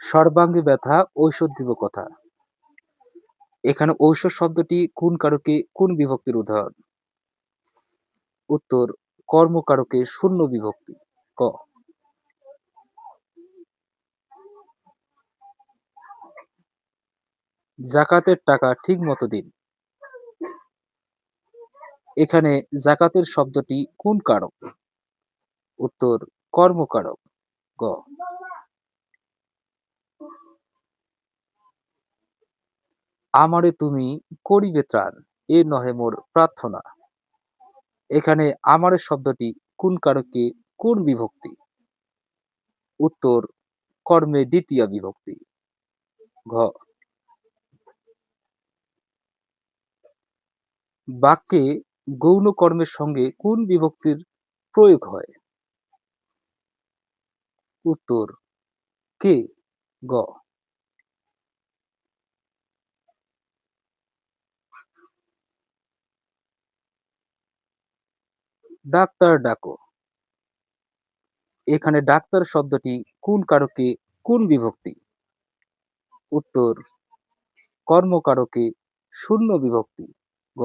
সর্বাঙ্গে ব্যথা ঔষধ দিব কথা। এখানে ঔষধ শব্দটি কোন কারকে কোন বিভক্তির উদাহরণ? উত্তর কর্মকারকে শূন্য বিভক্তি। ক জাকাতের টাকা ঠিক মতো দিন। এখানে জাকাতের শব্দটি কোন কারক? উত্তর কর্মকারক। গ আমারে তুমি করিবে ত্রাণ, এ নহে মোর প্রার্থনা। এখানে আমারে শব্দটি কোন কারকে কোন বিভক্তি? উত্তর কর্মে দ্বিতীয়া বিভক্তি। ঘ বাক্যে গৌণ কর্মের সঙ্গে কোন বিভক্তির প্রয়োগ হয়? উত্তর কে। গ ডাক্তার ডাকো। এখানে ডাক্তার শব্দটি কোন কারকে কোন বিভক্তি? উত্তর কর্মকারকে শূন্য বিভক্তি। গ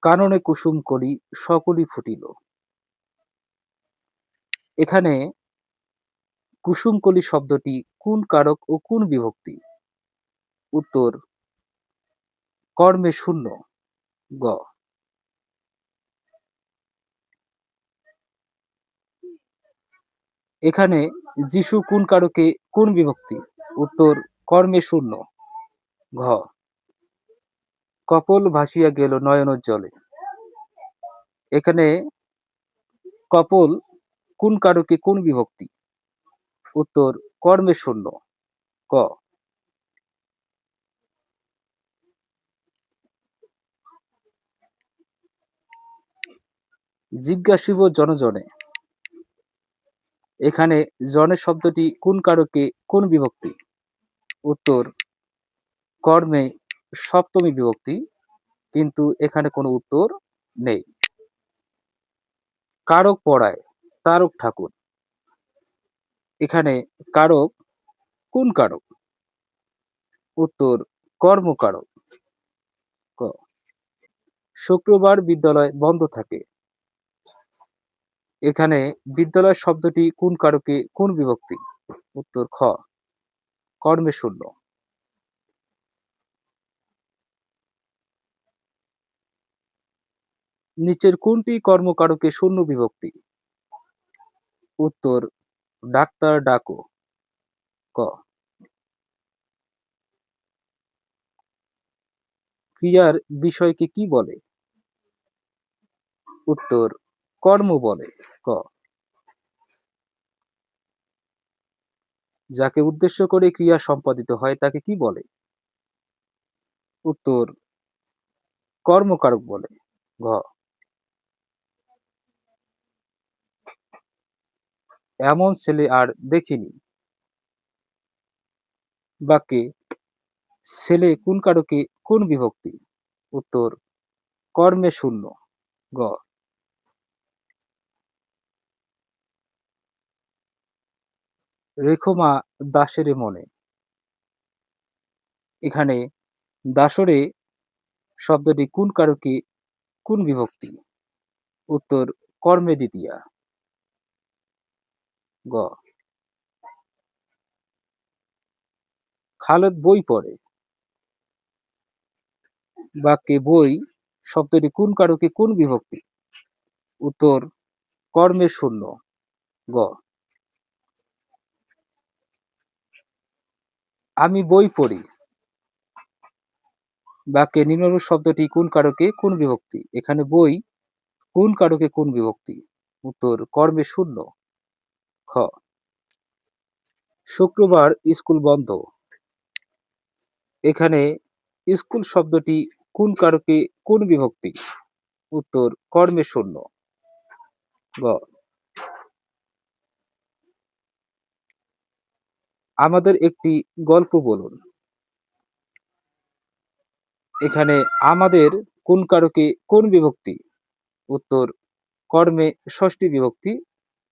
কাননে কুসুম কলি সকলই ফুটিল। এখানে কুসুম কলি শব্দটি কোন কারক ও কোন বিভক্তি? উত্তর কর্মে শূন্য। গ এখানে যিশু কোন কারকে কোন বিভক্তি? উত্তর কর্মে শূন্য। ঘ কপল ভাসিয়া গেল নয়নোজ্জ্বলে। এখানে কপল কোন কারকে কোন বিভক্তি? উত্তর কর্মে শূন্য। ক জিজ্ঞাসিব জনজনে। এখানে জনে শব্দটি কোন কারকে কোন বিভক্তি? উত্তর কর্মে সপ্তমী বিভক্তি, কিন্তু এখানে কোনো উত্তর নেই। কারক পড়ায় তারক ঠাকুর। এখানে কারক কোন কারক? উত্তর কর্মকারক। ক শুক্রবার বিদ্যালয় বন্ধ থাকে। এখানে বিদ্যালয় শব্দটি কোন কারকে কোন বিভক্তি? উত্তর খ কর্মে শূন্য। নিচের কোনটি কর্মকারকে শূন্য বিভক্তি? উত্তর ডাক্তার ডাকো। ক ক্রিয়ার বিষয়কে কি বলে? উত্তর কর্ম বলে। ক যাকে উদ্দেশ্য করে ক্রিয়া সম্পাদিত হয় তাকে কি বলে? উত্তর কর্মকারক বলে। ঘ এমন ছেলে আর দেখিনি। বাক্যে ছেলে কোন কারকে কোন বিভক্তি? উত্তর কর্মে শূন্য। গ রেখো মা দাসেরে মনে। এখানে দাসরে শব্দটি কোন কারকে কোন বিভক্তি? উত্তর কর্মে দ্বিতীয়া। গ খালেদ বই পড়ে। বাক্যে বই শব্দটি কোন কারকে কোন বিভক্তি? উত্তর কর্মে শূন্য। গ আমি বই পড়ি। বাক্যে নিম্নরূপ শব্দটি কোন কারকে কোন বিভক্তি? এখানে বই কোন কারকে কোন বিভক্তি? উত্তর কর্মে শূন্য। খ শুক্রবার স্কুল বন্ধ। এখানে স্কুল শব্দটি কোন কারকে কোন বিভক্তি? উত্তর কর্মে শূন্য। গ আমাদের একটি গল্প বলুন। এখানে আমাদের কোন কারকে কোন বিভক্তি? উত্তর কর্মে ষষ্ঠী বিভক্তি,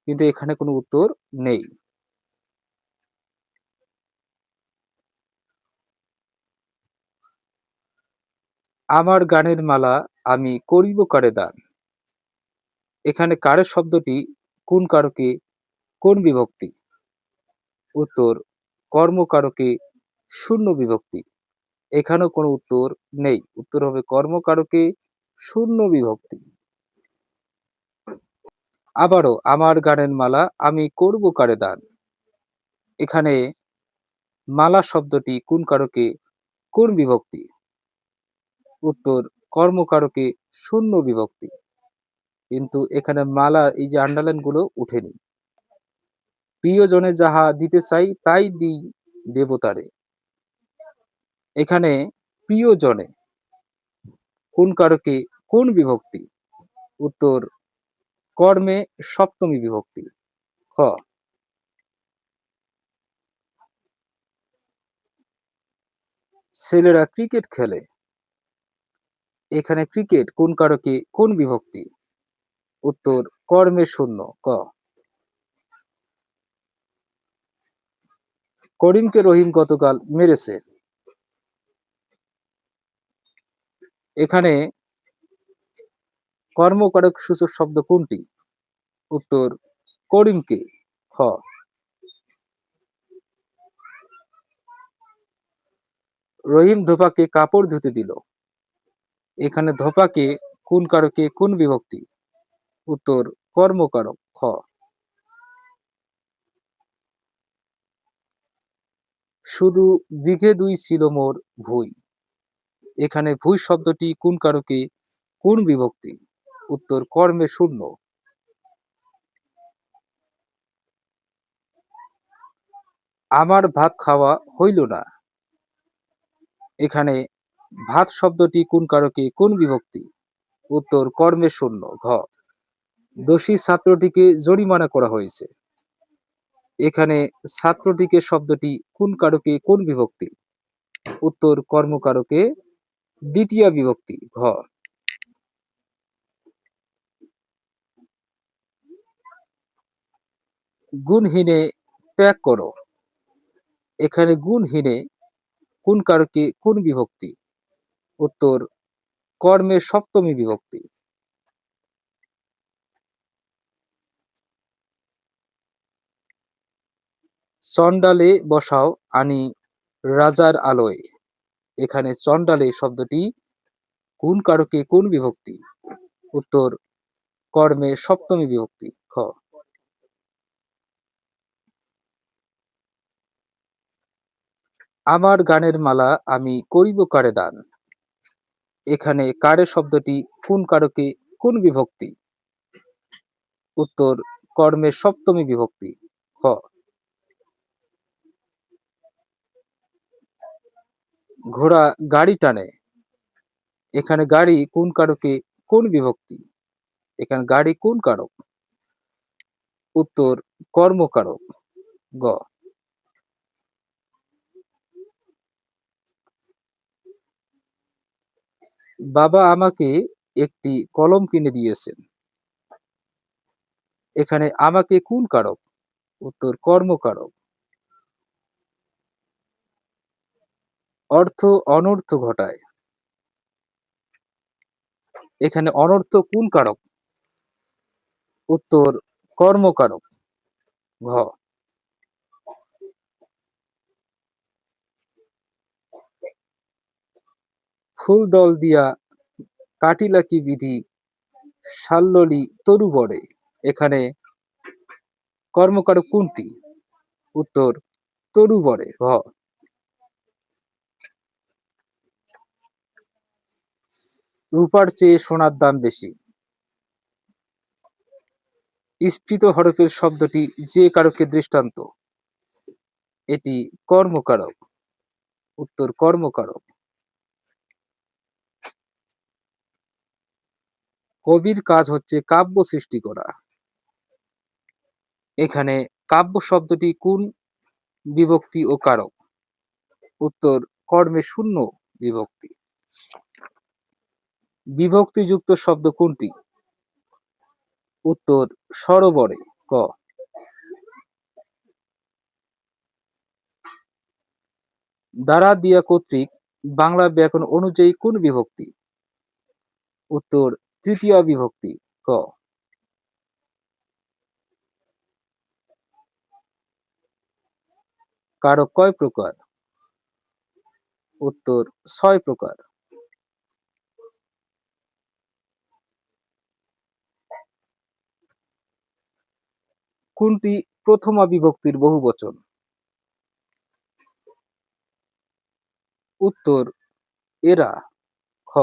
কিন্তু এখানে কোনো উত্তর নেই। আমার গানের মালা আমি করিব কারে দান। এখানে কারে শব্দটি কোন কারকে কোন বিভক্তি? উত্তর কর্মকারকে শূন্য বিভক্তি। এখানেও কোনো উত্তর নেই, উত্তর হবে কর্মকারকে শূন্য বিভক্তি। আবারও আমার গানের মালা আমি করব কারে দান। এখানে মালা শব্দটি কোন কারকে কোন বিভক্তি? উত্তর কর্মকারকে শূন্য বিভক্তি, কিন্তু এখানে মালা এই যে আন্ডারলাইন গুলো উঠেনি। প্রিয়জনে যাহা দিতে চাই তাই দিই দেবতারে। এখানে প্রিয়জনে কোন কারকে কোন বিভক্তি? উত্তর কর্মে সপ্তমী বিভক্তি। খ ছেলেরা ক্রিকেট খেলে। এখানে ক্রিকেট কোন কারকে কোন বিভক্তি? উত্তর কর্মে শূন্য। ক করিমকে রহিম গতকাল মেরেছে। এখানে কর্মকারক সূচক শব্দ কোনটি? উত্তর করিমকে। খ রহিম ধোপাকে কাপড় ধুতে দিল। এখানে ধোপাকে কোন কারকে কোন বিভক্তি? উত্তর কর্মকারক। খ শুধু বিঘে দুই ছিল মোর ভুই। এখানে ভুই শব্দটি কোন কারকে কোন বিভক্তি? উত্তর কর্মে শূন্য। আমার ভাত খাওয়া হইল না। এখানে ভাত শব্দটি কোন কারকে কোন বিভক্তি? উত্তর কর্মে শূন্য। ঘ দোষী ছাত্রটিকে জরিমানা করা হয়েছে। এখানে ছাত্রটিকে শব্দটি কোন কারকে কোন বিভক্তি? উত্তর কর্মকারকে দ্বিতীয় বিভক্তি। ঘ গুণহীনে ত্যাগ করো। এখানে গুণহীনে কোন কারকে কোন বিভক্তি? উত্তর কর্মে সপ্তমী বিভক্তি। চণ্ডালে বসাও আনি রাজার আলোয়। এখানে চণ্ডালে শব্দটি কোন কারকে কোন বিভক্তি? উত্তর কর্মে সপ্তমী বিভক্তি। খ আমার গানের মালা আমি করিব কারে দান। এখানে কারে শব্দটি কোন কারকে কোন বিভক্তি? উত্তর কর্মে সপ্তমী বিভক্তি। খ ঘোড়া গাড়ি টানে। এখানে গাড়ি কোন কারকে কোন বিভক্তি? এখানে গাড়ি কোন কারক? উত্তর কর্মকারক। গ বাবা আমাকে একটি কলম কিনে দিয়েছেন। এখানে আমাকে কোন কারক? উত্তর কর্মকারক। অর্থ অনর্থ ঘটায়। এখানে অনর্থ কোন কারক? উত্তর কর্মকারক। ঘ ফুল দল দিয়া কাটিলা কি বিধি সাল্ললি তরু বড়ে। এখানে কর্মকারক কোনটি? উত্তর তরু বড়ে। ঘ রূপার চেয়ে সোনার দাম বেশি। স্ফীত হরফের শব্দটি যে কারকের দৃষ্টান্ত? এটি কর্মকারক। উত্তর কর্মকারক। কবির কাজ হচ্ছে কাব্য সৃষ্টি করা। এখানে কাব্য শব্দটি কোন বিভক্তি ও কারক? উত্তর কর্মে শূন্য বিভক্তি। বিভক্তিযুক্ত শব্দ কোনটি? উত্তর সরোবরে। ক। দ্বারা দিয়া কর্তৃক বাংলা ব্যাকরণ অনুযায়ী কোন বিভক্তি? উত্তর তৃতীয় বিভক্তি। ক। কারক কয় প্রকার? উত্তর ৬ প্রকার। কোনটি প্রথমা বিভক্তির বহুবচন? উত্তর এরা। খ।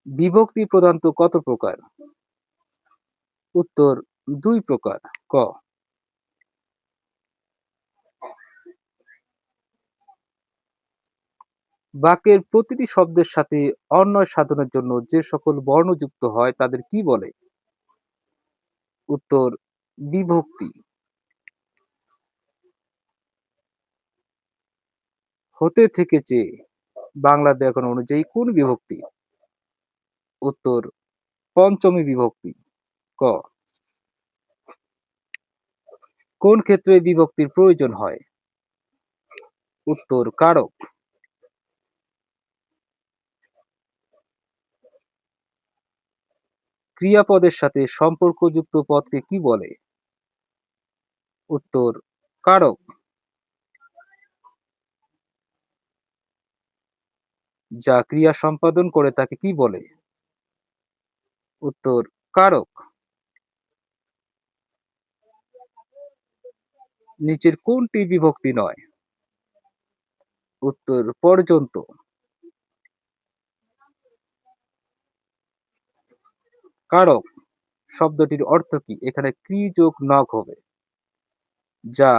বিভক্তি প্রধানত কত প্রকার? উত্তর ২ প্রকার। ক। বাক্যের প্রতিটি শব্দের সাথে অন্বয় সাধনের জন্য যে সকল বর্ণ যুক্ত হয় তাদের কি বলে? উত্তর বিভক্তি। হতে থেকেছে বাংলা ব্যাকরণ অনুযায়ী কোন বিভক্তি? উত্তর পঞ্চমী বিভক্তি। ক। কোন ক্ষেত্রে বিভক্তির প্রয়োজন হয়? উত্তর কারক। ক্রিয়াপদের সাথে সম্পর্কযুক্ত পদকে কি বলে? উত্তর কারক। যা ক্রিয়া সম্পাদন করে তাকে কি বলে? উত্তর কারক। নিচের কোনটি বিভক্তি নয়? উত্তর পর্যন্ত। কারক শব্দটির অর্থ কি? এখানে ক্রি যোগ নগ হবে, যা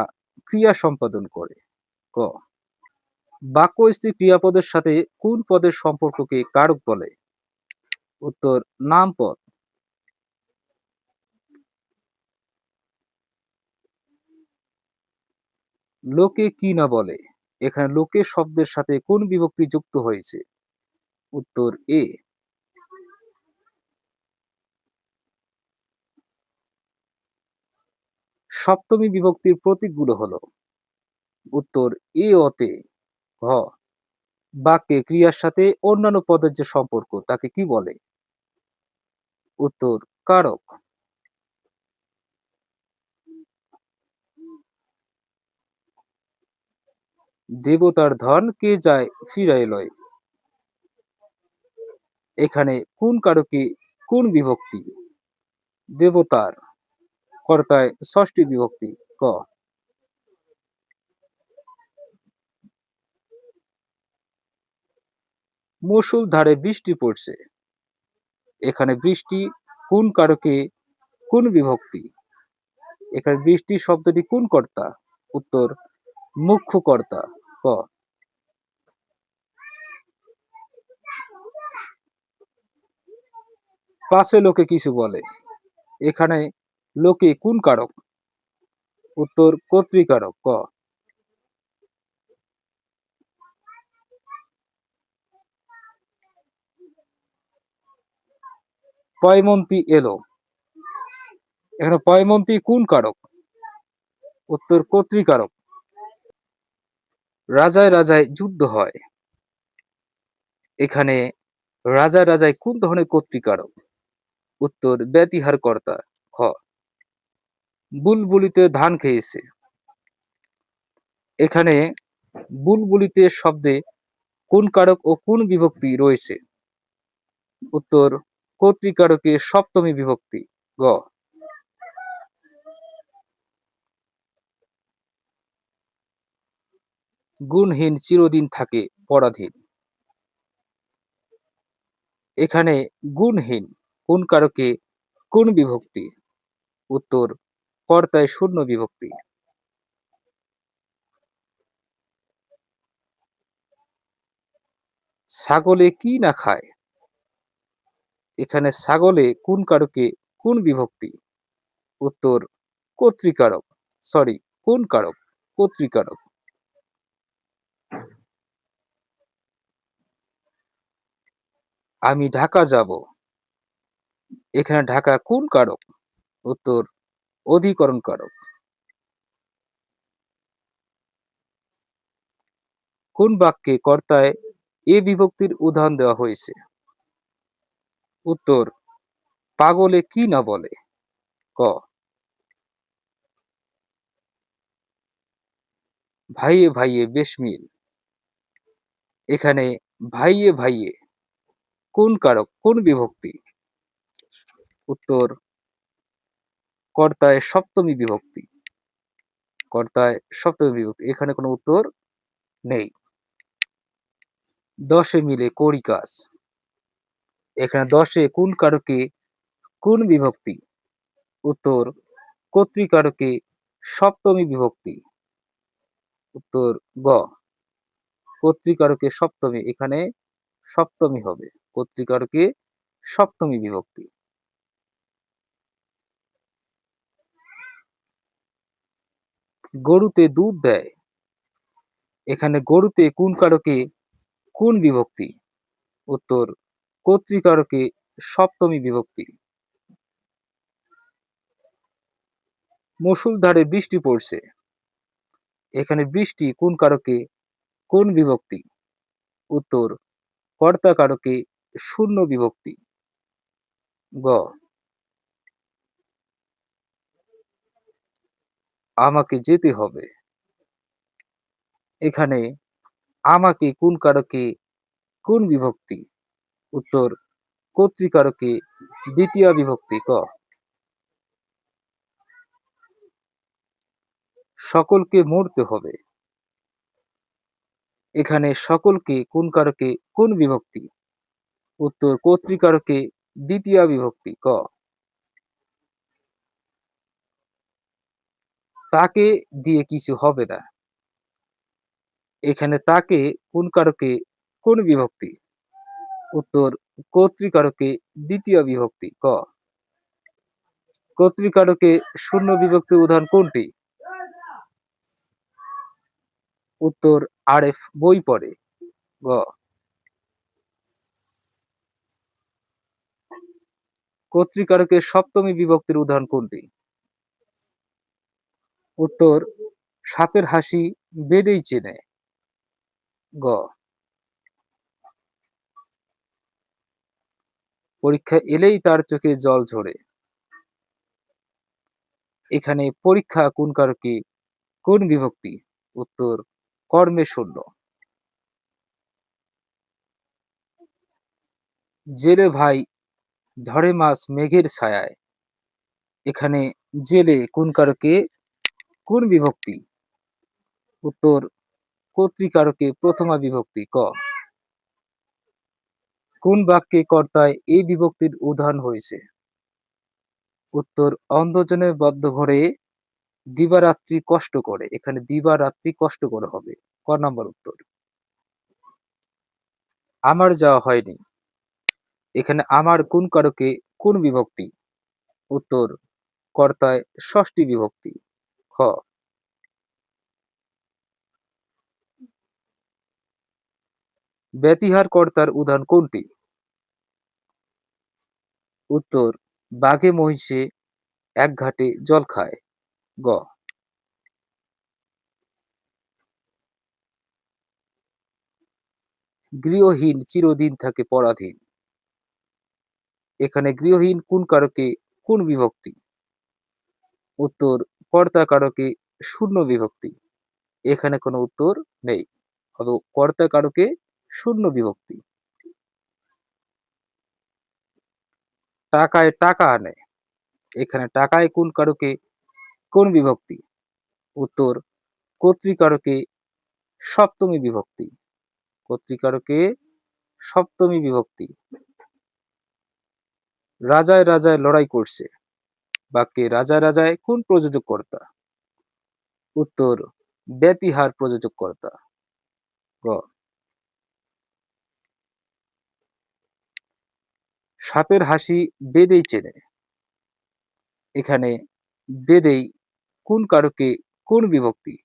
ক্রিয়া সম্পাদন করে। ক। বাক্য স্ত্রী ক্রিয়াপদের সাথে কোন পদের সম্পর্ককে কারক বলে? উত্তর নামপদ। লোকে কি না বলে, এখানে লোকে শব্দের সাথে কোন বিভক্তি যুক্ত হয়েছে? উত্তর এ। সপ্তমী বিভক্তির প্রতীকগুলো হলো? উত্তর এ অতে। ঘ। বাক্যে ক্রিয়ার সাথে অন্যান্য পদের যে সম্পর্ক তাকে কি বলে? উত্তর কারক। দেবতার ধন কে যায় ফিরাই লয়, এখানে কোন কারকে কোন বিভক্তি? দেবতার। কর্তায় ষষ্ঠী বিভক্তি। ক। মুষলধারে বৃষ্টি পড়ছে, এখানে বৃষ্টি কোন কারকে কোন বিভক্তি? এখানে বৃষ্টি শব্দটি কোন কর্তা? উত্তর মুখ্য কর্তা। ক। পাছে লোকে কিছু বলে, এখানে লোকে কোন কারক? উত্তর কর্তৃকারক। ক। পয়মন্তী এলো, এখানে পয়মন্তী কোন কারক? উত্তর কর্তৃকারক। রাজায় রাজায় যুদ্ধ হয়, এখানে রাজায় রাজায় কোন ধরনের কর্তৃকারক? উত্তর ব্যতিহার কর্তা। খ। বুলবুলিতে ধান খেয়েছে, এখানে বুলবুলিতে শব্দে কোন কারক ও কোন বিভক্তি রয়েছে? উত্তর কর্তৃকারকে সপ্তমী বিভক্তি। গ। গুণহীন চিরদিন থাকে পরাধীন, এখানে গুণহীন কোন কারকে কোন বিভক্তি? উত্তর কর্তায় শূন্য বিভক্তি। ছাগলে কি না খায়, এখানে ছাগলে কোন কারকে কোন বিভক্তি? উত্তর কর্তৃকারক। সরি, কোন কারক? কর্তৃকারক। আমি ঢাকা যাব, এখানে ঢাকা কোন কারক? উত্তর অধিকরণ কারক। কোন বাক্যে কর্তায় এ বিভক্তির উদাহরণ দেওয়া হয়েছে? উত্তর পাগলে কি না বলে। ক ভাইয়ে ভাইয়ে বেশ মিল। এখানে ভাইয়ে ভাইয়ে কোন কারক কোন বিভক্তি? উত্তর কর্তায় সপ্তমী বিভক্তি। কর্তায় সপ্তমী বিভক্তি, এখানে কোনো উত্তর নেই। দশে মিলে করি কাজ। এখানে দশে কোন কারকে কোন বিভক্তি? উত্তর কর্তৃকারকে সপ্তমী বিভক্তি। উত্তর গ কর্তৃকারকে সপ্তমী, এখানে সপ্তমী হবে। কর্তৃকারকে সপ্তমী বিভক্তি। গরুতে দুধ দেয়। এখানে গরুতে কোন কারকে কোন বিভক্তি? উত্তর কর্তৃকারকে সপ্তমী বিভক্তি। মুষলধারে বৃষ্টি পড়ছে। এখানে বৃষ্টি কোন কারকে কোন বিভক্তি? উত্তর কর্তা কারকে শূন্য বিভক্তি। গ আমাকে যেতে হবে। এখানে আমাকে কোন কারকে কোন বিভক্তি? উত্তর কর্তৃকারকে দ্বিতীয় বিভক্তি। ক সকলকে মরতে হবে। এখানে সকলকে কোন কারকে কোন বিভক্তি? উত্তর কর্তৃকারকে দ্বিতীয় বিভক্তি। ক তাকে দিয়ে কিছু হবে না। এখানে তাকে কোন কারকে কোন বিভক্তি? উত্তর কর্তৃকারকে দ্বিতীয় বিভক্তি। ক কর্তৃকারকে শূন্য বিভক্তি উদাহরণ কোনটি? উত্তর আরেফ বই পড়ে। গ কর্তৃকারকের সপ্তমী বিভক্তির উদাহরণ কোনটি? উত্তর সাপের হাসি বেডেই চেনে। গ পরীক্ষা এলেই তার চোখে জল ঝরে। এখানে পরীক্ষা কোন কারকে কোন বিভক্তি? উত্তর কর্মে শূন্য। জেলে ভাই ধরে মাছ মেঘের ছায়ায়। এখানে জেলে কোন কারকে কোন বিভক্তি? উত্তর কর্তৃকারকে প্রথমা বিভক্তি। ক কোন বাক্যে কর্তায় এই বিভক্তির উদাহরণ হয়েছে? উত্তর অন্ধজনের বদ্ধ ঘরে দিবারাত্রি কষ্ট করে। এখানে দিবারাত্রি কষ্ট করে হবে। ক নাম্বার উত্তর। আমার যাওয়া হয়নি। এখানে আমার কোন কারকে কোন বিভক্তি? উত্তর কর্তায় ষষ্ঠী বিভক্তি। খ ব্যতিহার কর্তার উদাহরণ কোনটি? উত্তর বাঘে মহিষে এক ঘাটে জল খায়। গ গৃহহীন চিরদিন থাকে পরাধীন। এখানে গৃহহীন কোন কারকে কোন বিভক্তি? উত্তর কর্তা কারকে শূন্য বিভক্তি। এখানে কোনো উত্তর নেই, হবে কর্তা কারকে শূন্য বিভক্তি। টাকায় টাকা আনে। এখানে টাকায় কোন কারকে কোন বিভক্তি? উত্তর কর্তৃকারকে সপ্তমী বিভক্তি। কর্তৃকারকে সপ্তমী বিভক্তি। রাজায় রাজায় লড়াই করছে। বাক্যে রাজায় রাজায় কোন প্রযোজক কর্তা? উত্তর ব্যতিহার প্রযোজক কর্তা। গ সাপের হাসি বেদেই চেনে। এখানে বেদেই কোন কারকে কোন বিভক্তি?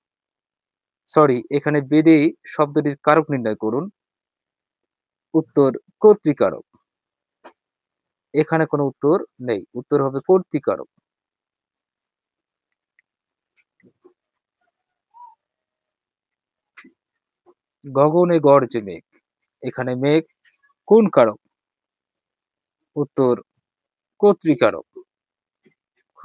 সরি, এখানে বেদেই শব্দটির কারক নির্ণয় করুন। উত্তর কর্তৃকারক। এখানে কোনো উত্তর নেই। উত্তর হবে কর্তৃকারক। গগনে গর্জে মেঘ। এখানে মেঘ কোন কারক? উত্তর কর্তৃকারক। খ।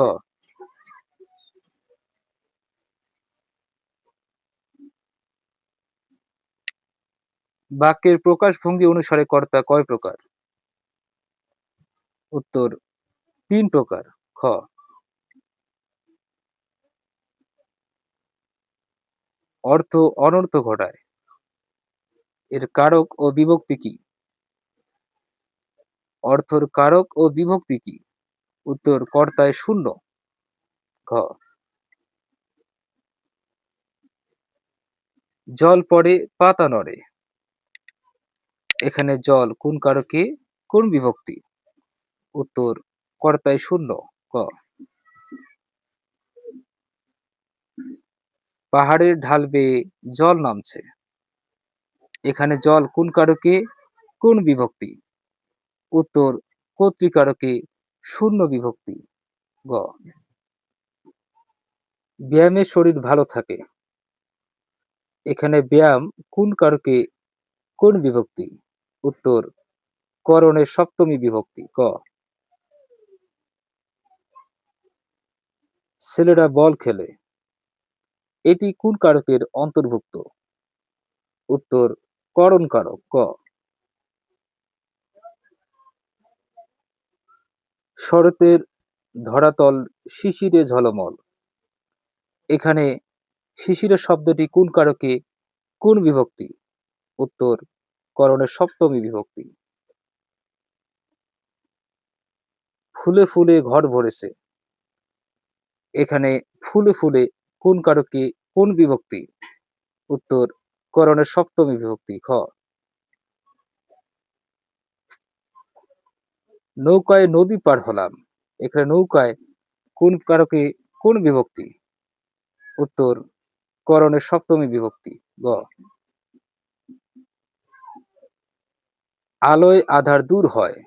বাক্যের প্রকাশভঙ্গি অনুসারে কর্তা কয় প্রকার? উত্তর ৩ প্রকার। খ। অর্থ অনর্থ ঘটায়। এর কারক ও বিভক্তি কি? অর্থর কারক ও বিভক্তি কি? উত্তর কর্তায় শূন্য। ঘ। জল পড়ে পাতা নড়ে। এখানে জল কোন কারকে কোন বিভক্তি? উত্তর কর্তায় শূন্য। ক। পাহাড়ের ঢাল বেয়ে জল নামছে। এখানে জল কোন কারকে কোন বিভক্তি? উত্তর কর্তৃকারকে শূন্য বিভক্তি। গ। ব্যায়ামে শরীর ভালো থাকে। এখানে ব্যায়াম কোন কারকে কোন বিভক্তি? উত্তর করণের সপ্তমী বিভক্তি। ক। ছেলেরা বল খেলে। এটি কোন কারকের অন্তর্ভুক্ত? উত্তর করণ কারক। ক। শরতের ধরাতল শিশিরে ঝলমল। এখানে শিশিরে শব্দটি কোন কারকে কোন বিভক্তি? উত্তর করণের সপ্তমী বিভক্তি। ফুলে ফুলে ঘর ভরেছে। এখানে ফুলে ফুলে কোন কারকে কোন বিভক্তি? উত্তর করণের সপ্তমী বিভক্তি। খ। নৌকায় নদী পার হলাম। এখানে নৌকায় কোন কারকে কোন বিভক্তি? উত্তর করণের সপ্তমী বিভক্তি। গ। আলোয় আধার দূর হয়।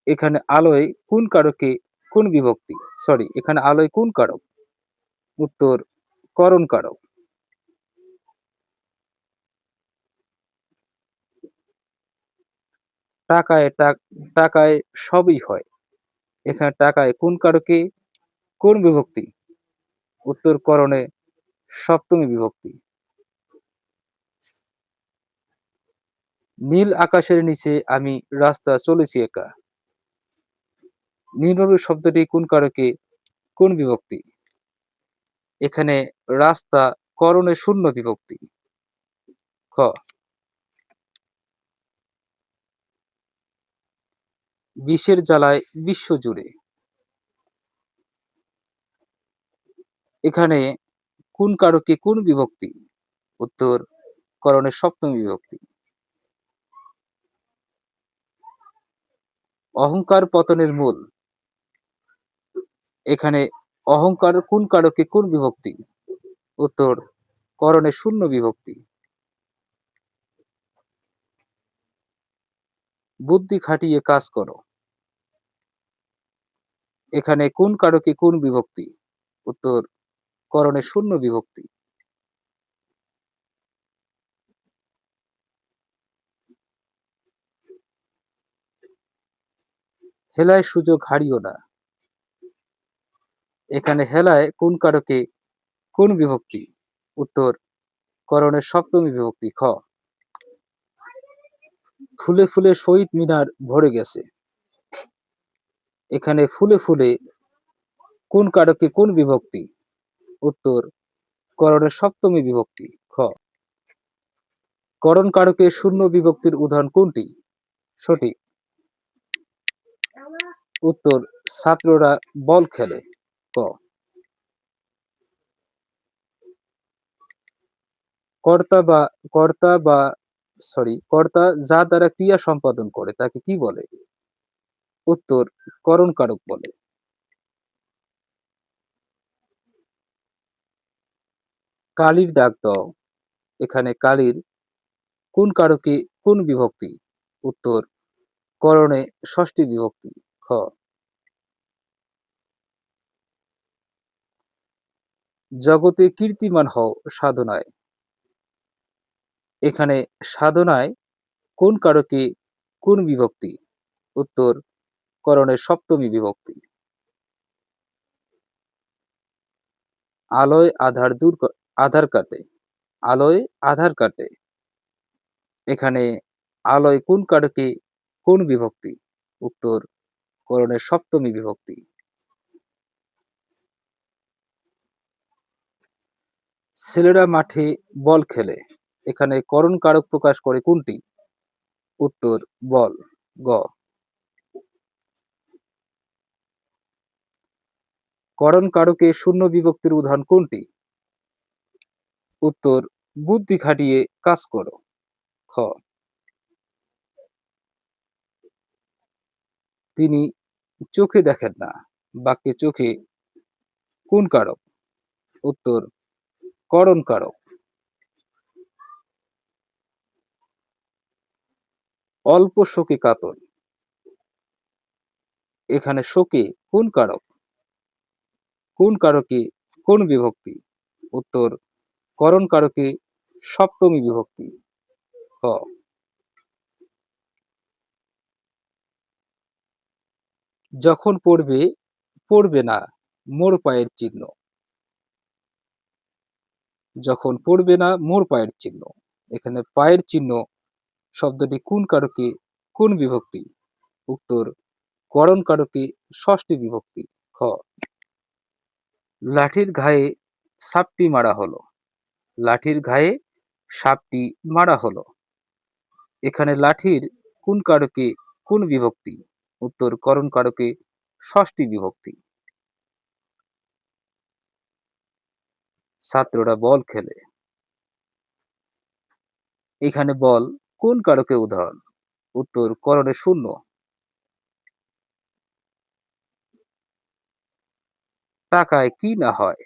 এখানে আলোয় কোন কারকে কোন বিভক্তি? এখানে আলোয় কোন কারক? উত্তর করণ কারক। টাকায় টাকায় সবই হয়। এখানে টাকায় কোন কারকে কোন বিভক্তি? উত্তর করণে সপ্তমী বিভক্তি। নীল আকাশের নিচে আমি রাস্তা চলেছি একা। নীলরবি শব্দটি কোন কারকে কোন বিভক্তি? এখানে রাস্তা করণে শূন্য বিভক্তি। খ। বিষের জ্বালায় বিশ্ব জুড়ে। এখানে কোন কারকে কোন বিভক্তি? উত্তর করণের সপ্তমী বিভক্তি। অহংকার পতনের মূল। এখানে অহংকার কোন কারকে কোন বিভক্তি? উত্তর করণে শূন্য বিভক্তি। বুদ্ধি খাটিয়ে কাজ করো। এখানে কোন কারকে কোন বিভক্তি? উত্তর করণে শূন্য বিভক্তি। হেলায় সুযোগ হারিও না। এখানে হেলায় কোন কারকে কোন বিভক্তি? উত্তর করণের সপ্তমী বিভক্তি। খ। ফুলে ফুলে শহীদ মিনার ভরে গেছে। এখানে ফুলে ফুলে কোন কারকে কোন বিভক্তি? উত্তর করণের সপ্তমী বিভক্তি। খ। করণ কারকে শূন্য বিভক্তির উদাহরণ কোনটি? সঠিক। উত্তর ছাত্ররা বল খেলে। ক। কর্তা বা কর্তা বা কর্তা যা দ্বারা ক্রিয়া সম্পাদন করে তাকে কি বলে? উত্তর করণ কারক বলে। কালির দাগ দাও। এখানে কালির কোন কারকে কোন বিভক্তি? উত্তর করণে ষষ্ঠী বিভক্তি। খ। জগতে কীর্তিমান হও সাধনায়। এখানে সাধনায় কোন কারকে কোন বিভক্তি? উত্তর করণে সপ্তমী বিভক্তি। আলোয় আধার কাটে। আলোয় আধার কাটে। এখানে আলোয় কোন কারকে কোন বিভক্তি? উত্তর করণে সপ্তমী বিভক্তি। ছেলেরা মাঠে বল খেলে। এখানে করণ কারক প্রকাশ করে কোনটি? উত্তর বল। গ। করণ কারকে শূন্য বিভক্তির উদাহরণ কোনটি? উত্তর বুদ্ধি খাটিয়ে কাজ করো। খ। তিনি চোখে দেখেন না। বাক্যে চোখে কোন কারক? উত্তর করণ কারক। অল্প শোকে কাতর। এখানে শোকে কোন কারক? কোন কারকে কোন বিভক্তি? উত্তর করণ কারকে সপ্তমী বিভক্তি। খ। যখন পড়বে পড়বে না মোর পায়ের চিহ্ন। যখন পড়বে না মোর পায়ের চিহ্ন। এখানে পায়ের চিহ্ন শব্দটি কোন কারকে কোন বিভক্তি? উত্তর করণ কারকে ষষ্ঠী বিভক্তি। খ। লাঠির ঘায়ে সাপটি মারা হলো। লাঠির ঘায়ে সাপটি মারা হলো। এখানে লাঠির কোন কারকে কোন বিভক্তি? উত্তর করণ কারকে ষষ্ঠী বিভক্তি। ছাত্ররা বল খেলে। এখানে বল কোন কারকে উদাহরণ? উত্তর করণে শূন্য। টাকায় কি না হয়।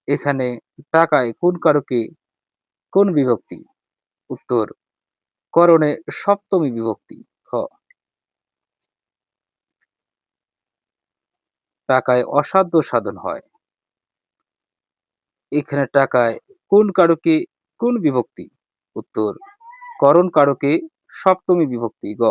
এখানে টাকায় কোন কারকে কোন বিভক্তি? উত্তর করণে সপ্তমী বিভক্তি। খ। টাকায় অসাধ্য সাধন হয়। এখানে টাকায় কোন কারকে কোন বিভক্তি? উত্তর করণ কারকে সপ্তমী বিভক্তি। গ।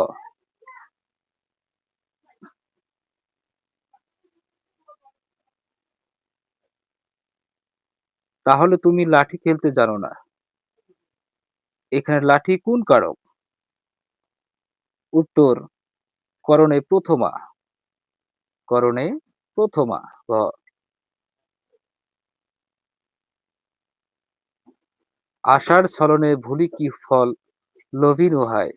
তাহলে তুমি লাঠি খেলতে জানো না। এখানে লাঠি কোন কারক? উত্তর করণে প্রথমা। করণে প্রথমা। গ। আষাঢ় ছলনে ভুলি কি ফল লোভী নোহায়।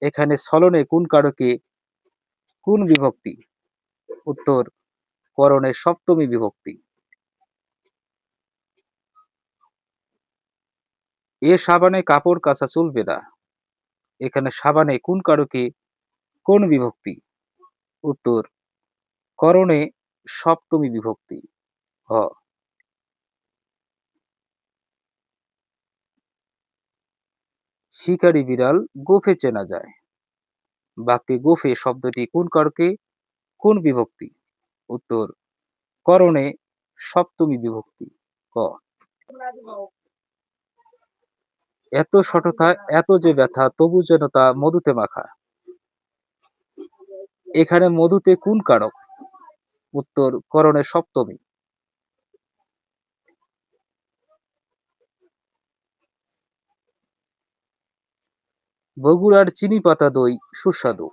এখানে ছলনে কোন কারকে কোন বিভক্তি? উত্তর করণে সপ্তমী বিভক্তি। এ সাবানে কাপড় কাচা চলবে না। এখানে সাবানে কোন কারকে কোন বিভক্তি? উত্তর করণে সপ্তমী বিভক্তি। হ। শিকারী বিড়াল গোফে চেনা যায়। বাক্যে গোফে শব্দটি কোন কারকে কোন বিভক্তি? উত্তর করণে সপ্তমী বিভক্তি। ক। এত শঠতা এত যে ব্যথা তবু যেন তা মধুতে মাখা। এখানে মধুতে কোন কারক? উত্তর করণে সপ্তমী। বগুড়ার চিনি পাতা দই সুস্বাদু।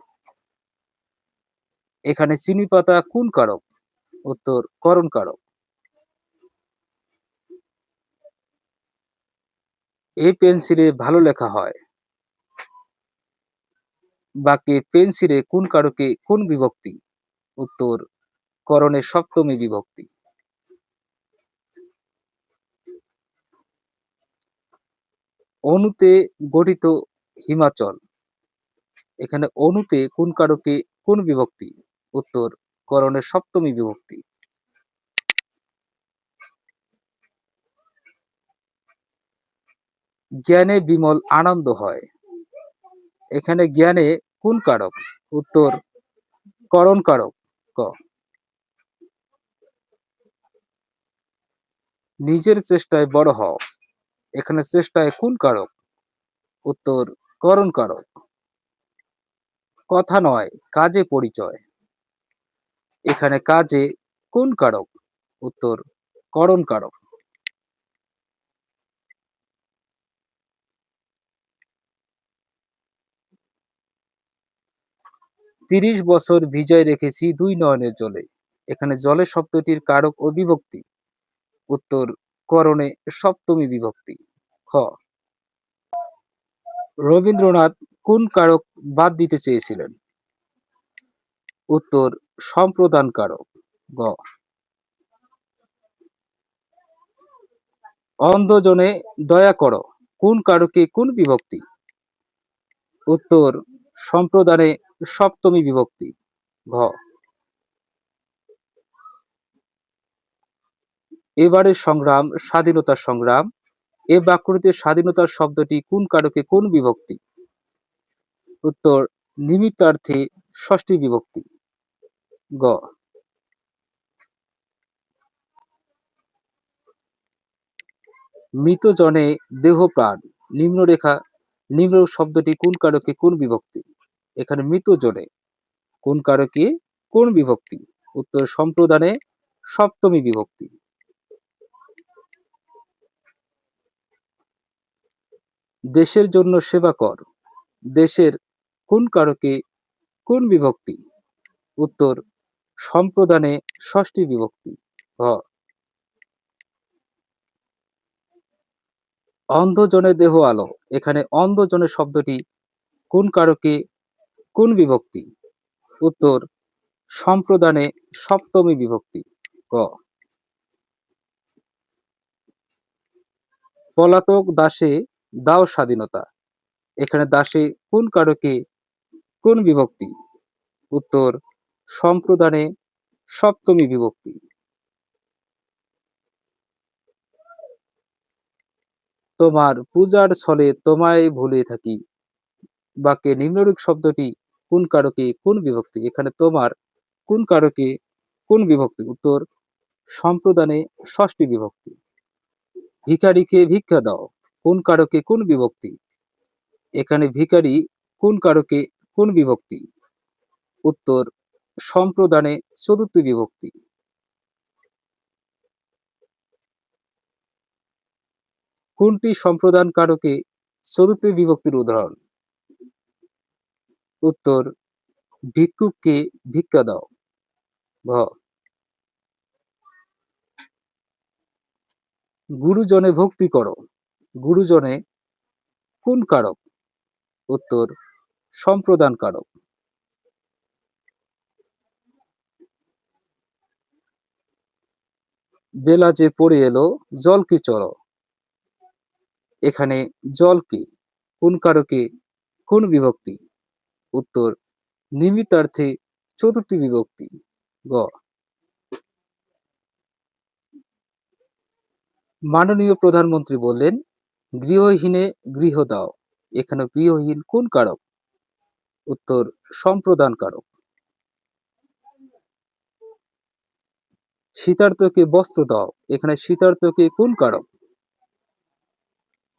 এখানে চিনি পাতা কোন কারক? উত্তর করণ কারক। এই পেন্সিলে ভালো লেখা হয়। বাক্যে পেন্সিলে কোন কারকে কোন বিভক্তি? উত্তর করণে সপ্তমী বিভক্তি। অণুতে গঠিত হিমাচল। এখানে অণুতে কোন কারকে কোন বিভক্তি? উত্তর করণে সপ্তমী বিভক্তি। জ্ঞানে বিমল আনন্দ হয়। এখানে জ্ঞানে কোন কারক? উত্তর করণ কারক। ক। নিজের চেষ্টায় বড় হও। এখানে চেষ্টায় কোন কারক? উত্তর করণ কারক। কথা নয় কাজে পরিচয়। এখানে কাজে কোন কারক? উত্তর করণ কারক। ৩০ বছর ভিজায় রেখেছি দুই নয়নের জলে। এখানে জলে শব্দটির কারক ও বিভক্তি। উত্তর করণে সপ্তমী বিভক্তি। খ। রবীন্দ্রনাথ কোন কারক বাদ দিতে চেয়েছিলেন? উত্তর সম্প্রদান কারক। গ। অন্ধজনে দয়া করো কোন কারকে কোন বিভক্তি? উত্তর সম্প্রদানে সপ্তমী বিভক্তি। ঘ। এবারের সংগ্রাম স্বাধীনতার সংগ্রাম। এ বাক্যটিতে স্বাধীনতার শব্দটি কোন কারকে কোন বিভক্তি? উত্তর নিমিত্তার্থে ষষ্ঠী বিভক্তি। গ। মৃত জনে দেহ প্রাণ নিম্নরেখা নিম্ন শব্দটি কোন কারকে কোন বিভক্তি? এখানে মৃত জনে কোন কারকে কোন বিভক্তি? উত্তর সম্প্রদানে সপ্তমী বিভক্তি। দেশের জন্য সেবা কর। দেশের কোন কারকে কোন বিভক্তি? উত্তর সম্প্রদানে ষষ্ঠী বিভক্তি। হ। অন্ধজনে দেহ আলো। এখানে অন্ধজনে শব্দটি কোন কারকে কোন বিভক্তি? উত্তর সম্প্রদানে সপ্তমী বিভক্তি। ক। পলাতক দাসে দাও স্বাধীনতা। এখানে দাসে কোন কারকে কোন বিভক্তি? উত্তর সম্প্রদানে সপ্তমী বিভক্তি। তোমার পূজার ছলে তোমায় ভুলে থাকি বাক্যে নিম্নরূপ শব্দটি কোন কারকে কোন বিভক্তি? এখানে তোমার কোন কারকে কোন বিভক্তি? উত্তর সম্প্রদানে ষষ্ঠী বিভক্তি। ভিখারিকে ভিক্ষা দাও কোন কারকে কোন বিভক্তি? এখানে ভিখারি কোন কারকে কোন বিভক্তি? উত্তর সম্প্রদানে চতুর্থী বিভক্তি। কোনটি সম্প্রদান কারকে চতুর্থী বিভক্তির উদাহরণ? উত্তর ভিক্ষুককে ভিক্ষা দাও। ঘ। গুরুজনে ভক্তি করো। গুরুজনে কোন কারক? উত্তর সম্প্রদান কারক। বেলা যে পড়ে এলো জল কি চলো। এখানে জল কি কোন কারকে কোন বিভক্তি? উত্তর নিমিত্তার্থে চতুর্থী বিভক্তি। গ। মাননীয় প্রধানমন্ত্রী বললেন গৃহহীনে গৃহ দাও। এখানে গৃহহীন কোন কারক? উত্তর সম্প্রদান কারক। শীতার্তকে বস্ত্র দাও। এখানে শীতার্তকে কোন কারক?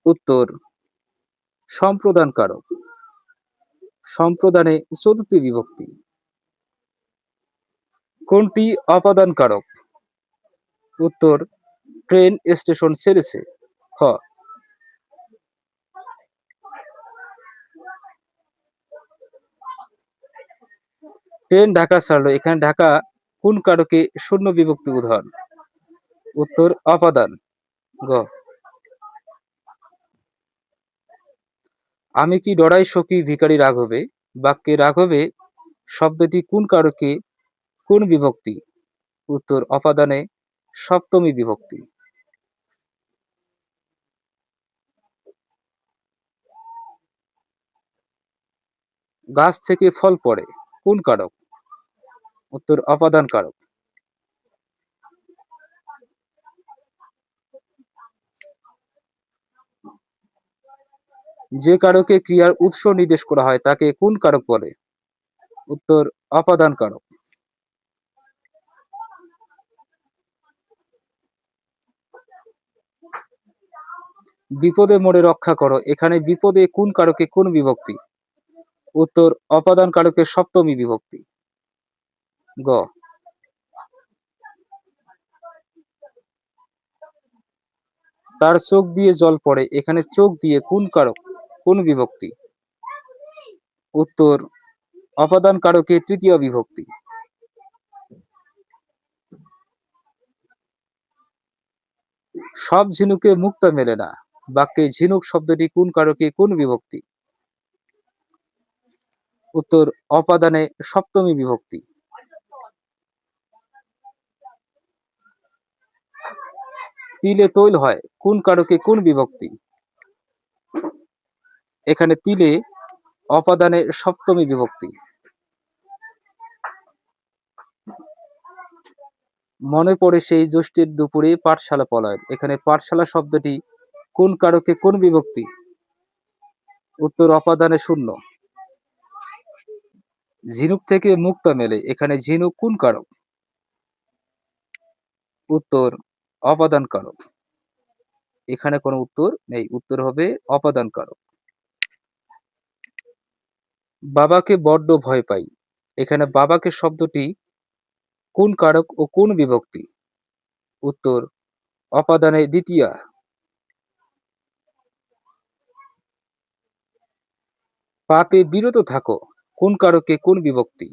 উত্তর সম্প্রদান কারক। সম্প্রদানে চতুর্থী বিভক্তি। কোনটি অপাদান কারক? উত্তর ট্রেন স্টেশন ছেড়েছে। খ। ট্রেন ঢাকা ছাড়লো। এখানে ঢাকা কোন কারকে শূন্য বিভক্তি উদাহরণ? উত্তর অপাদান। গ। আমি কি ডরাই সখী ভিখারি রাঘবে। বাক্যে রাঘবে শব্দটি কোন কারকে কোন বিভক্তি? উত্তর অপাদানে সপ্তমী বিভক্তি। গাছ থেকে ফল পড়ে কোন কারক? উত্তর অপাদান কারক। যে কারকে ক্রিয়ার উৎস নির্দেশ করা হয় তাকে কোন কারক বলে? উত্তর অপাদান কারক। বিপদে মোরে রক্ষা করো, এখানে বিপদে কোন কারকে কোন বিভক্তি? উত্তর অপাদান কারকের সপ্তমী বিভক্তি। গ, তার চোখ দিয়ে জল পড়ে, এখানে চোখ দিয়ে কোন কারক কোন বিভক্তি? উত্তর অপাদান কারকে তৃতীয় বিভক্তি। সব ঝিনুকে মুক্তা মেলে না, বাক্যে ঝিনুক শব্দটি কোন কারকে কোন বিভক্তি? উত্তর অপাদানে সপ্তমী বিভক্তি। তিলে তৈল হয়, কোন কারকে কোন বিভক্তি? এখানে তিলে অপাদানে সপ্তমী বিভক্তি। মনে পড়ে সেই জ্যৈষ্ঠের দুপুরে পাঠশালা পলায়ন, এখানে পাঠশালা শব্দটি কোন কারকে কোন বিভক্তি? উত্তর অপাদানে শূন্য। ঝিনুক থেকে মুক্তা মেলে, এখানে ঝিনুক কোন কারক? উত্তর অপাদান কারক। এখানে কোনো উত্তর নেই, উত্তর হবে অপাদান কারক। বাবাকে বড্ড ভয় পাই, এখানে বাবাকে শব্দটি কোন কারক ও কোন বিভক্তি? উত্তর অপাদানে দ্বিতীয়া। পাপে বিরত থাকো, কোন কারকে কোন বিভক্তি?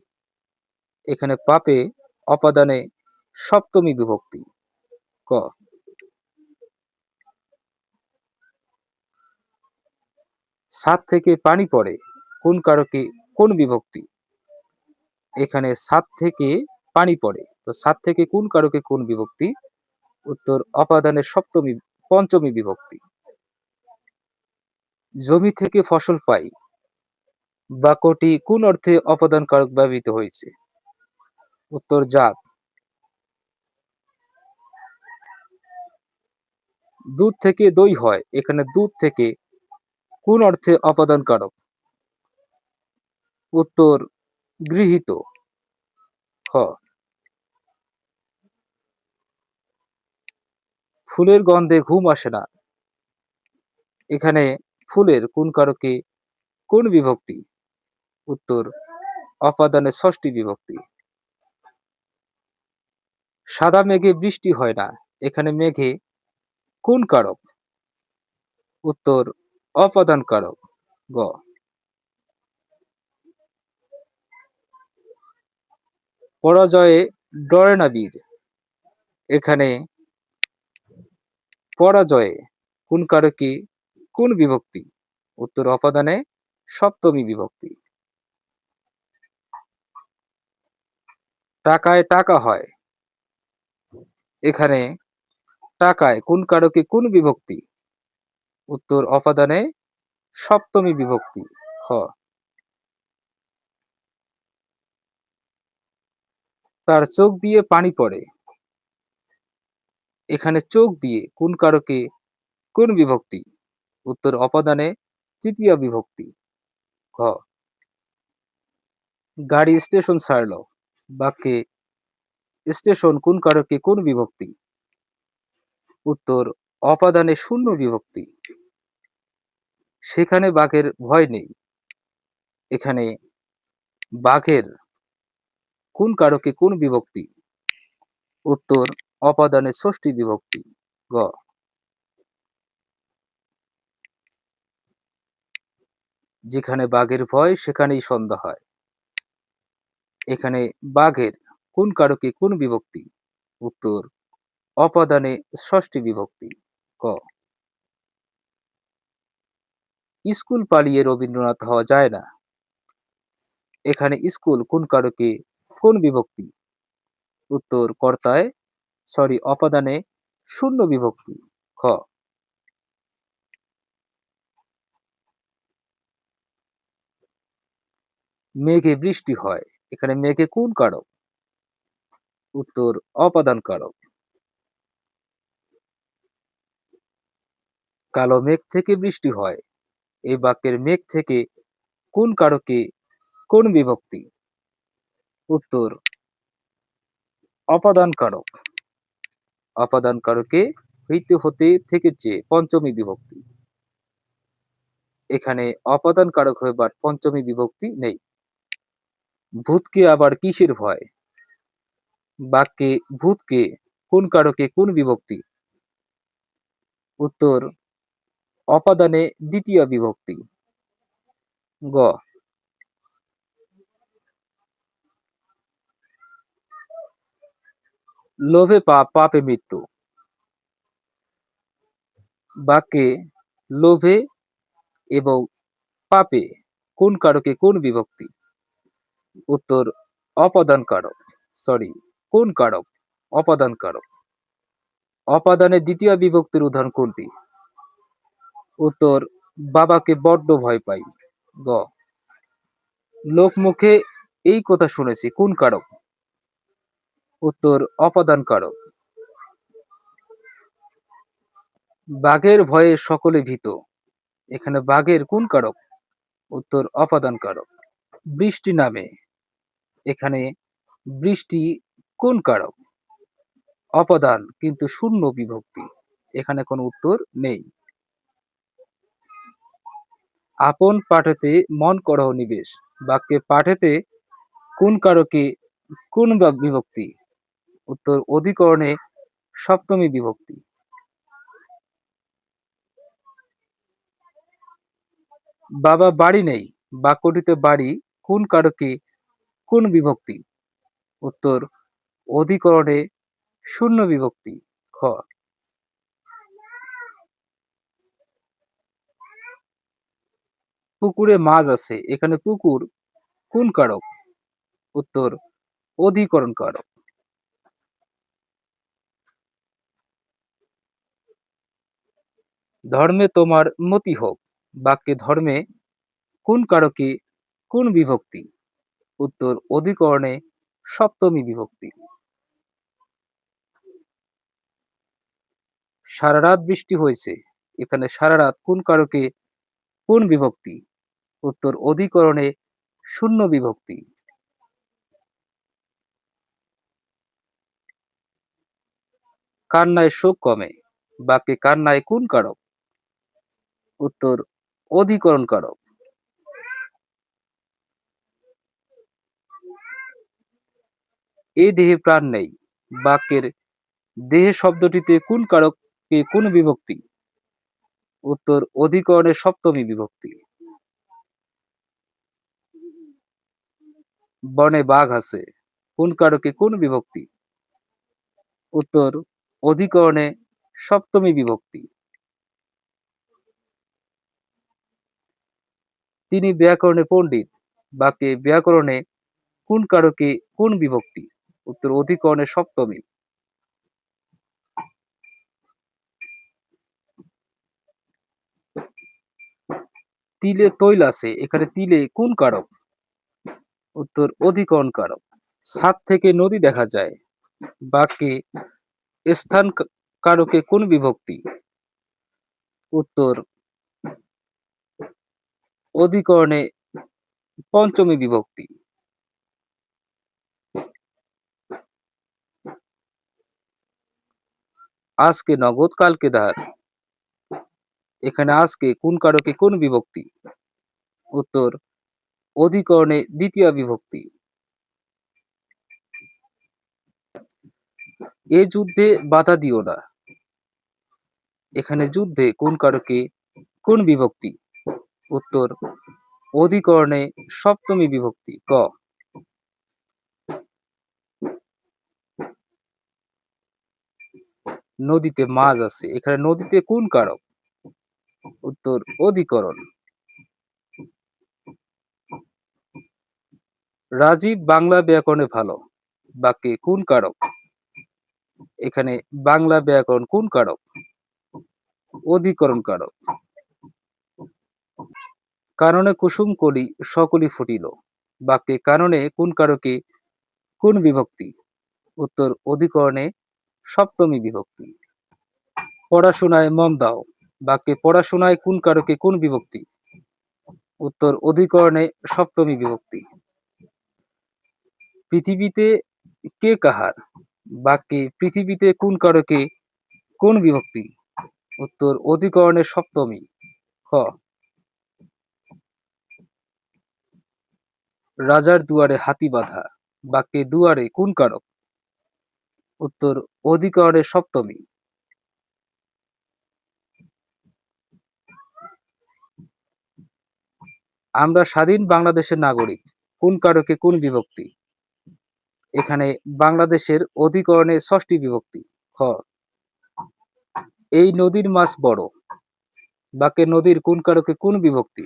এখানে পাপে অপাদানে সপ্তমী বিভক্তি। ক, ছাদ থেকে পানি পড়ে, কোন কারকে কোন বিভক্তি? এখানে ছাদ থেকে পানি পড়ে, তো ছাদ থেকে কোন কারকে কোন বিভক্তি? উত্তর অপাদানের পঞ্চমী বিভক্তি। জমি থেকে ফসল পাই, বাক্যটি কোন অর্থে অপাদান কারক ব্যবহৃত হয়েছে? উত্তর জাত। দুধ থেকে দই হয়, এখানে দুধ থেকে কোন অর্থে অপাদান কারক? উত্তর গৃহীত। খ, ফুলের গন্ধে ঘুম আসে না, এখানে ফুলের কোন কারকে কোন বিভক্তি? উত্তর অপাদানে ষষ্ঠী বিভক্তি। সাদা মেঘে বৃষ্টি হয় না, এখানে মেঘে কোন কারক? উত্তর অপাদান কারক। গ, পরাজয়ে ডরে না বীর, এখানে পরাজয়ে কোন কারকে কোন বিভক্তি? উত্তর অপাদানে সপ্তমী বিভক্তি। টাকায় টাকা হয়, এখানে টাকায় কোন কারকে কোন বিভক্তি? উত্তর অপাদানে সপ্তমী বিভক্তি। খ, তার চোখ দিয়ে পানি পড়ে, এখানে চোখ দিয়ে কোন কারকে কোন বিভক্তি? উত্তর অপাদানে তৃতীয় বিভক্তি। ঘ, গাড়ি স্টেশন ছাড়লো, বাক্যে স্টেশন কোন কারকে কোন বিভক্তি? উত্তর অপাদানে শূন্য বিভক্তি। সেখানে বাঘের ভয় নেই, এখানে বাঘের কোন কারকে কোন বিভক্তি? উত্তর অপাদানে ষষ্ঠী বিভক্তি। গ, যেখানে বাঘের ভয় সেখানেই সন্ধ্যা হয়, এখানে বাঘের কোন কারকে কোন বিভক্তি? উত্তর অপাদানে ষষ্ঠী বিভক্তি। ক, স্কুল পালিয়ে রবীন্দ্রনাথ হওয়া যায় না, এখানে স্কুল কোন কারকে কোন বিভক্তি? উত্তর অপাদানে শূন্য বিভক্তি। খ, মেঘে বৃষ্টি হয়, এখানে মেঘে কোন কারক? উত্তর অপাদান কারক। কালো মেঘ থেকে বৃষ্টি হয়, এই বাক্যের মেঘ থেকে কোন কারকে কোন বিভক্তি? উত্তর অপাদান কারক। অপাদান কারকে হইতে হতে থেকেছে পঞ্চমী বিভক্তি। এখানে অপাদান কারক হইবার পঞ্চমী বিভক্তি নেই। ভূতকে আবার কিসের ভয়? বাক্যে ভূতকে কোন কারকে কোন বিভক্তি? উত্তর অপাদানে দ্বিতীয় বিভক্তি। গ লোভে পাপ, পাপে মৃত্যু। বাক্যে লোভে এবং পাপে কোন কারকে কোন বিভক্তি? উত্তর অপাদান কারক। সরি, কোন কারক? অপাদান কারক। অপাদানের দ্বিতীয় বিভক্তির উদাহরণ কোনটি? উত্তর বাবাকে বড্ড ভয় পাই। গ লোকমুখে এই কথা শুনেছি কোন কারক? উত্তর অপাদান কারক। বাঘের ভয়ে সকলে ভীত। এখানে বাঘের কোন কারক? উত্তর অপাদান কারক। বৃষ্টি নামে। এখানে বৃষ্টি কোন কারক? অপাদান কিন্তু শূন্য বিভক্তি। এখানে কোনো উত্তর নেই। আপন পাঠেতে মন করহ নিবেশ। বাক্যে পাঠেতে কোন কারকে কোন বিভক্তি? উত্তর অধিকরণে সপ্তমী বিভক্তি। বাবা বাড়ি নেই। বাক্যটিতে বাড়ি কোন কারকে কোন বিভক্তি? উত্তর অধিকরণে শূন্য বিভক্তি। খ পুকুরে মাছ আছে। এখানে পুকুর কোন কারক? উত্তর অধিকরণ কারক। ধর্মে তোমার মতি হোক। বাক্যে ধর্মে কোন কারকে কোন বিভক্তি? উত্তর অধিকরণে সপ্তমী বিভক্তি। সারা রাত বৃষ্টি হয়েছে। এখানে সারা রাত কোন কারকে কোন বিভক্তি? উত্তর অধিকরণে শূন্য বিভক্তি। কান্নায় শোক কমে। বাক্যে কান্নায় কোন কারক? উত্তর অধিকরণ কারক। এই দেহে প্রাণ নেই। বাক্যের দেহে শব্দটিতে কোন কারকে কোন বিভক্তি? উত্তর অধিকরণের সপ্তমী বিভক্তি। বনে বাঘ আছে। কোন কারকে কোন বিভক্তি? উত্তর অধিকরণে সপ্তমী বিভক্তি। তিনি ব্যাকরণে পণ্ডিত। বাক্যে ব্যাকরণে কোন কারকে কোন বিভক্তি? উত্তর অধিকরণে সপ্তমী। তিলে তৈল আছে। এখানে তিলে কোন কারক? উত্তর অধিকরণ কারক। ছাদ থেকে নদী দেখা যায়। বাক্যে স্থান কারকে কোন বিভক্তি? উত্তর অধিকরণে পঞ্চমী বিভক্তি। আজকে নগদ কালকে ধার। এখানে আজকে কোন কারকে কোন বিভক্তি? উত্তর অধিকরণে দ্বিতীয় বিভক্তি। এ যুদ্ধে বাধা দিও না। এখানে যুদ্ধে কোন কারকে কোন বিভক্তি? উত্তর অধিকরণে সপ্তমী বিভক্তি। ক নদীতে মাছ আছে। এখানে নদীতে কোন কারক? উত্তর অধিকরণ। রাজীব বাংলা ব্যাকরণে ভালো। বাক্যে কোন কারক? এখানে বাংলা ব্যাকরণ কোন কারক? অধিকরণ কারক। কারণে কুসুম কলি সকলই ফুটিল। বাক্যে কারণে কোন কারকে কোন বিভক্তি? উত্তর অধিকরণে সপ্তমী বিভক্তি। পড়াশোনায় মন দাও। বাক্যে পড়াশোনায় কোন কারকে কোন বিভক্তি? উত্তর অধিকরণে সপ্তমী বিভক্তি। পৃথিবীতে কে কাহার? বাক্যে পৃথিবীতে কোন কারকে কোন বিভক্তি? উত্তর অধিকরণে সপ্তমী। খ রাজার দুয়ারে হাতি বাঁধা, বাক্যে দুয়ারে কোন কারক? উত্তর অধিকরণে সপ্তমী। আমরা স্বাধীন বাংলাদেশের নাগরিক, কোন কারকে কোন বিভক্তি? এখানে বাংলাদেশের অধিকরণে ষষ্ঠী বিভক্তি। খ এই নদীর মাছ বড়, বাক্যে নদীর কোন কারকে কোন বিভক্তি?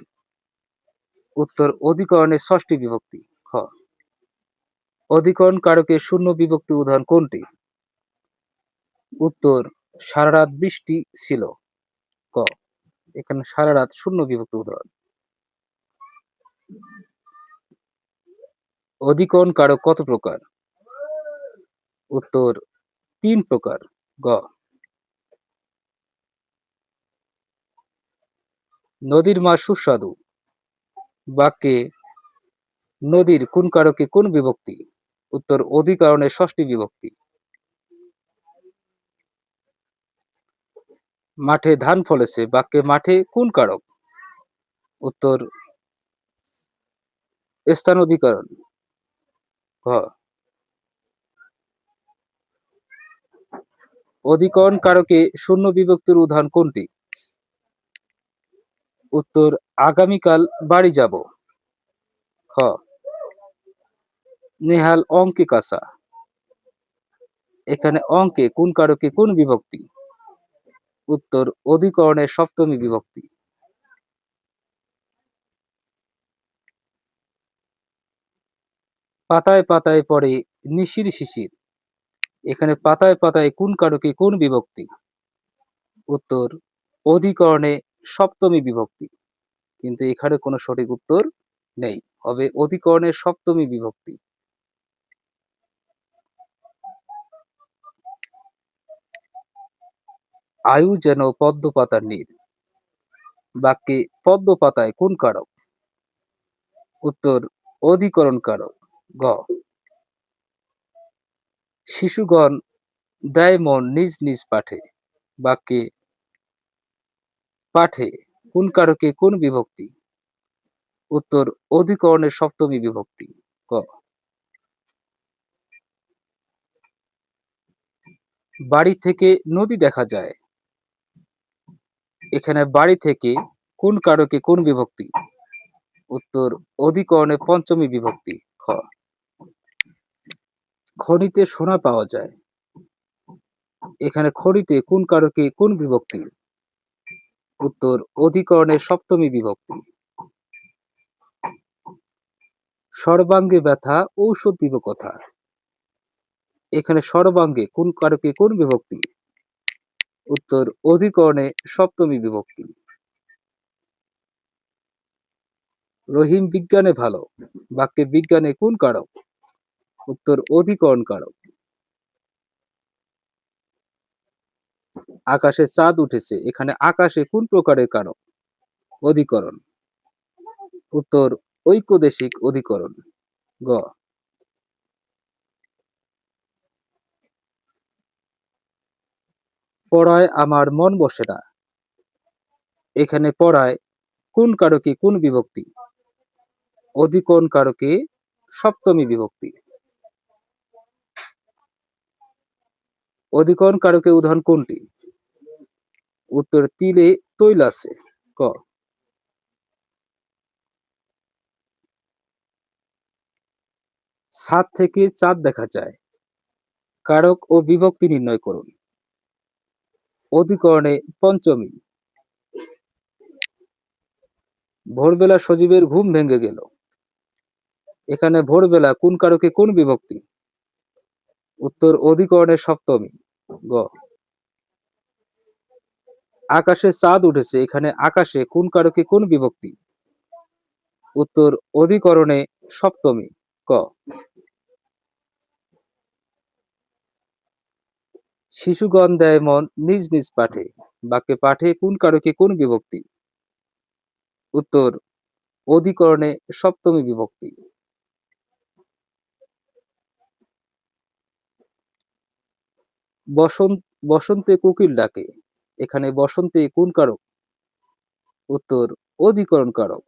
উত্তর অধিকরণে ষষ্ঠী বিভক্তি। খ অধিকরণ কারকে শূন্য বিভক্তি উদাহরণ কোনটি? উত্তর সারা রাত বৃষ্টি ছিল। ক এখানে সারা রাত শূন্য বিভক্তি উদাহরণ। অধিকরণ কারক কত প্রকার? উত্তর ৩ প্রকার। গ নদীর মাছ সুস্বাদু, বাক্যে নদীর কোন কারকে কোন বিভক্তি? উত্তর অধিকরণে ষষ্ঠী বিভক্তি। মাঠে ধান ফলেছে, বাক্যে মাঠে কোন কারক? উত্তর স্থান অধিকরণ। ঘ অধিকরণ কারকে শূন্য বিভক্তির উদাহরণ কোনটি? উত্তর আগামীকাল বাড়ি যাব। খ নেহাল অঙ্কে কাঁচা, এখানে অঙ্কে কোন কারকে কোন বিভক্তি? উত্তর অধিকরণে সপ্তমী বিভক্তি। পাতায় পাতায় পড়ে নিশির শিশির, এখানে পাতায় পাতায় কোন কারকে কোন বিভক্তি? উত্তর অধিকরণে সপ্তমী বিভক্তি। কিন্তু এখানে কোনো সঠিক উত্তর নেই, হবে অধিকরণে সপ্তমী বিভক্তি। আয়ু যেন পদ্ম পাতার নীড়, বাক্যে পদ্ম পাতায় কোন কারক? উত্তর অধিকরণ কারক। গ শিশুগণ দেয় মন নিজ নিজ পাঠে, বাক্যে পাঠে কোন কারকে কোন বিভক্তি? উত্তর অধিকরণের সপ্তমী বিভক্তি। ক বাড়ি থেকে নদী দেখা যায়, এখানে বাড়ি থেকে কোন কারকে কোন বিভক্তি? উত্তর অধিকরণে পঞ্চমী বিভক্তি। খ খনিতে সোনা পাওয়া যায়, এখানে খনিতে কোন কারকে কোন বিভক্তি? উত্তর অধিকরণে সপ্তমী বিভক্তি। সর্বাঙ্গে ব্যথা ঔষধ দিব কথা, এখানে সর্বাঙ্গে কোন কারকে কোন বিভক্তি? উত্তর অধিকরণে সপ্তমী বিভক্তি। রহিম বিজ্ঞানে ভালো, বাক্যে বিজ্ঞানে কোন কারক? উত্তর অধিকরণ কারক। আকাশে চাঁদ উঠেছে, এখানে আকাশে কোন প্রকারের কারক? অধিকরণ। উত্তর ঐক্যদেশিক অধিকরণ। গ পড়ায় আমার মন বসে না, এখানে পড়ায় কোন কারকে কোন বিভক্তি? অধিকরণ কারকে সপ্তমী বিভক্তি। অধিকরণ কারকে উদাহরণ কোনটি? উত্তর তিলে তৈল আছে। ক ছাদ থেকে চাঁদ দেখা যায়, কারক ও বিভক্তি নির্ণয় করুন। অধিকরণে পঞ্চমী। ভোরবেলা সজীবের ঘুম ভেঙে গেল, এখানে ভোরবেলা কোন কারকে কোন বিভক্তি? উত্তর অধিকরণে সপ্তমী। গ আকাশে চাঁদ উঠেছে, এখানে আকাশে কোন কারকে কোন বিভক্তি? উত্তর অধিকরণে সপ্তমী। ক শিশুগণ দেয় মন নিজ নিজ পাঠে, বাক্যে পাঠে কোন কারকে কোন বিভক্তি? উত্তর অধিকরণে সপ্তমী বিভক্তি। বসন বসন্তে কোকিল ডাকে। এখানে বসন্তে কোন কারক? উত্তর অধিকরণ কারক।